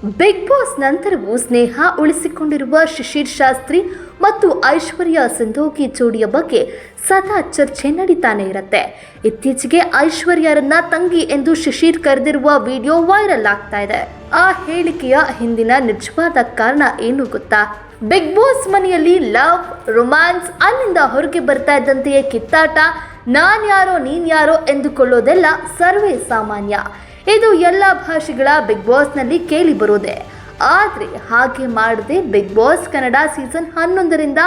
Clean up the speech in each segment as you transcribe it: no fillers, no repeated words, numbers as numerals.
Big boss ನಂತರವೂ ಸ್ನೇಹ ಉಳಿಸಿಕೊಂಡಿರುವ ಶಿಶಿರ್ ಶಾಸ್ತ್ರಿ ಮತ್ತು ಐಶ್ವರ್ಯ ಸಿಂಧೋಗಿ ಜೋಡಿಯ ಬಗ್ಗೆ ಸದಾ ಚರ್ಚೆ ನಡೀತಾನೆ ಇರುತ್ತೆ. ಇತ್ತೀಚೆಗೆ ಐಶ್ವರ್ಯರನ್ನ ತಂಗಿ ಎಂದು ಶಿಶಿರ್ ಕರೆದಿರುವ ವಿಡಿಯೋ ವೈರಲ್ ಆಗ್ತಾ ಇದೆ. ಆ ಹೇಳಿಕೆಯ ಹಿಂದಿನ ನಿಜವಾದ ಕಾರಣ ಏನು ಗೊತ್ತಾ? ಬಿಗ್ ಬಾಸ್ ಮನೆಯಲ್ಲಿ ಲವ್, ರೊಮ್ಯಾನ್ಸ್, ಅಲ್ಲಿಂದ ಹೊರಗೆ ಬರ್ತಾ ಇದ್ದಂತೆಯೇ ಕಿತ್ತಾಟ, ನಾನ್ಯಾರೋ ನೀನ್ಯಾರೋ ಎಂದುಕೊಳ್ಳೋದೆಲ್ಲ ಸರ್ವೇ ಸಾಮಾನ್ಯ. ಇದು ಎಲ್ಲ ಭಾಷೆಗಳ ಬಿಗ್ ಬಾಸ್ನಲ್ಲಿ ಕೇಳಿ ಬರೋದೆ. ಆದರೆ ಹಾಗೆ ಮಾಡದೆ ಬಿಗ್ ಬಾಸ್ ಕನ್ನಡ ಸೀಸನ್ 11ರಿಂದ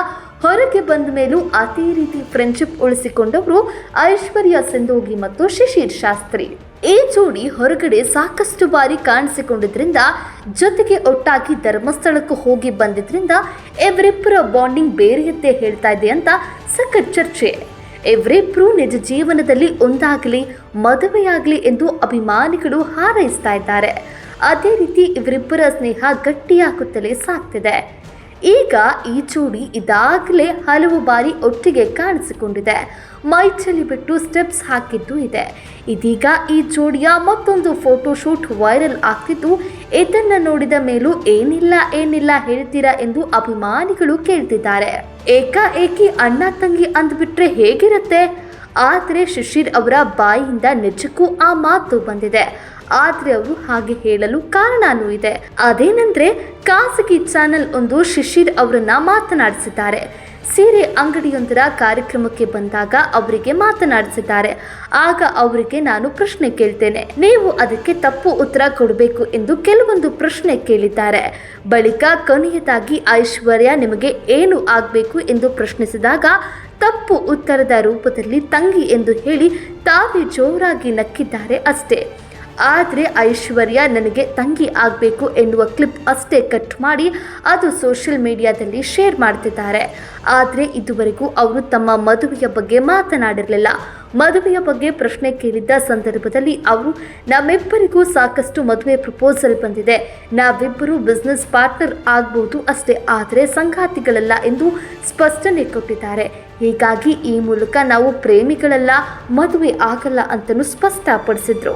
ಹೊರಗೆ ಬಂದ ಮೇಲೂ ಅದೇ ರೀತಿ ಫ್ರೆಂಡ್ಶಿಪ್ ಉಳಿಸಿಕೊಂಡವರು ಐಶ್ವರ್ಯ ಸಿಂಧೋಗಿ ಮತ್ತು ಶಿಶಿರ್ ಶಾಸ್ತ್ರಿ. ಈ ಜೋಡಿ ಹೊರಗಡೆ ಸಾಕಷ್ಟು ಬಾರಿ ಕಾಣಿಸಿಕೊಂಡಿದ್ರಿಂದ, ಜೊತೆಗೆ ಒಟ್ಟಾಗಿ ಧರ್ಮಸ್ಥಳಕ್ಕೂ ಹೋಗಿ ಬಂದಿದ್ರಿಂದ ಇವರಿಬ್ಬರ ಬಾಂಡಿಂಗ್ ಬೇರೆಯದ್ದೇ ಹೇಳ್ತಾ ಇದೆ ಅಂತ ಸಖತ್ ಚರ್ಚೆ. ಇವರಿಬ್ಬರು ನಿಜ ಜೀವನದಲ್ಲಿ ಒಂದಾಗಲಿ, ಮದುವೆಯಾಗಲಿ ಎಂದು ಅಭಿಮಾನಿಗಳು ಹಾರೈಸ್ತಾ ಇದ್ದಾರೆ. ಅದೇ ರೀತಿ ಇವರಿಬ್ಬರ ಸ್ನೇಹ ಗಟ್ಟಿಯಾಗುತ್ತಲೇ ಸಾಗ್ತಿದೆ. ಈಗ ಈ ಜೋಡಿ ಇದಾಗಲೇ ಹಲವು ಬಾರಿ ಒಟ್ಟಿಗೆ ಕಾಣಿಸಿಕೊಂಡಿದೆ. ಮೈಚಳಿ ಬಿಟ್ಟು ಸ್ಟೆಪ್ಸ್ ಹಾಕಿದ್ದು ಇದೆ. ಇದೀಗ ಈ ಜೋಡಿಯ ಮತ್ತೊಂದು ಫೋಟೋಶೂಟ್ ವೈರಲ್ ಆಗ್ತಿದ್ದು, ಇದನ್ನು ನೋಡಿದ ಮೇಲೂ ಏನಿಲ್ಲ ಹೇಳ್ತೀರಾ ಎಂದು ಅಭಿಮಾನಿಗಳು ಕೇಳ್ತಿದ್ದಾರೆ. ಏಕಾಏಕಿ ಅಣ್ಣ ತಂಗಿ ಅಂದ್ಬಿಟ್ರೆ ಹೇಗಿರುತ್ತೆ? ಆದರೆ ಶಿಶಿರ್ ಅವರ ಬಾಯಿಯಿಂದ ನಿಜಕ್ಕೂ ಆ ಮಾತು ಬಂದಿದೆ. ಆದರೆ ಅವರು ಹಾಗೆ ಹೇಳಲು ಕಾರಣನೂ ಇದೆ. ಅದೇನೆಂದ್ರೆ, ಖಾಸಗಿ ಚಾನೆಲ್ ಒಂದು ಶಿಶಿರ್ ಅವರನ್ನ ಮಾತನಾಡಿಸಿದ್ದಾರೆ. ಸೀರೆ ಅಂಗಡಿಯೊಂದರ ಕಾರ್ಯಕ್ರಮಕ್ಕೆ ಬಂದಾಗ ಅವರಿಗೆ ಮಾತನಾಡಿಸಿದ್ದಾರೆ. ಆಗ ಅವರಿಗೆ ನಾನು ಪ್ರಶ್ನೆ ಕೇಳ್ತೇನೆ, ನೀವು ಅದಕ್ಕೆ ತಪ್ಪು ಉತ್ತರ ಕೊಡಬೇಕು ಎಂದು ಕೆಲವೊಂದು ಪ್ರಶ್ನೆ ಕೇಳಿದ್ದಾರೆ. ಬಳಿಕ ಕೊನೆಯದಾಗಿ ಐಶ್ವರ್ಯ ನಿಮಗೆ ಏನು ಆಗಬೇಕು ಎಂದು ಪ್ರಶ್ನಿಸಿದಾಗ ತಪ್ಪು ಉತ್ತರದ ರೂಪದಲ್ಲಿ ತಂಗಿ ಎಂದು ಹೇಳಿ ತಾವೇ ಜೋರಾಗಿ ನಕ್ಕಿದ್ದಾರೆ ಅಷ್ಟೇ. ಆದರೆ ಐಶ್ವರ್ಯ ನನಗೆ ತಂಗಿ ಆಗಬೇಕು ಎನ್ನುವ ಕ್ಲಿಪ್ ಅಷ್ಟೇ ಕಟ್ ಮಾಡಿ ಅದು ಸೋಷಿಯಲ್ ಮೀಡಿಯಾದಲ್ಲಿ ಶೇರ್ ಮಾಡ್ತಿದ್ದಾರೆ. ಆದರೆ ಇದುವರೆಗೂ ಅವರು ತಮ್ಮ ಮದುವೆಯ ಬಗ್ಗೆ ಮಾತನಾಡಿರಲಿಲ್ಲ. ಮದುವೆಯ ಬಗ್ಗೆ ಪ್ರಶ್ನೆ ಕೇಳಿದ್ದ ಸಂದರ್ಭದಲ್ಲಿ ಅವರು, ನಮ್ಮಿಬ್ಬರಿಗೂ ಸಾಕಷ್ಟು ಮದುವೆ ಪ್ರಪೋಸಲ್ ಬಂದಿದೆ, ನಾವಿಬ್ಬರು ಬಿಸ್ನೆಸ್ ಪಾರ್ಟ್ನರ್ ಆಗ್ಬೋದು ಅಷ್ಟೇ, ಆದರೆ ಸಂಗಾತಿಗಳಲ್ಲ ಎಂದು ಸ್ಪಷ್ಟನೆ ಕೊಟ್ಟಿದ್ದಾರೆ. ಹೀಗಾಗಿ ಈ ಮೂಲಕ ನಾವು ಪ್ರೇಮಿಗಳಲ್ಲ, ಮದುವೆ ಆಗಲ್ಲ ಅಂತಲೂ ಸ್ಪಷ್ಟಪಡಿಸಿದ್ರು.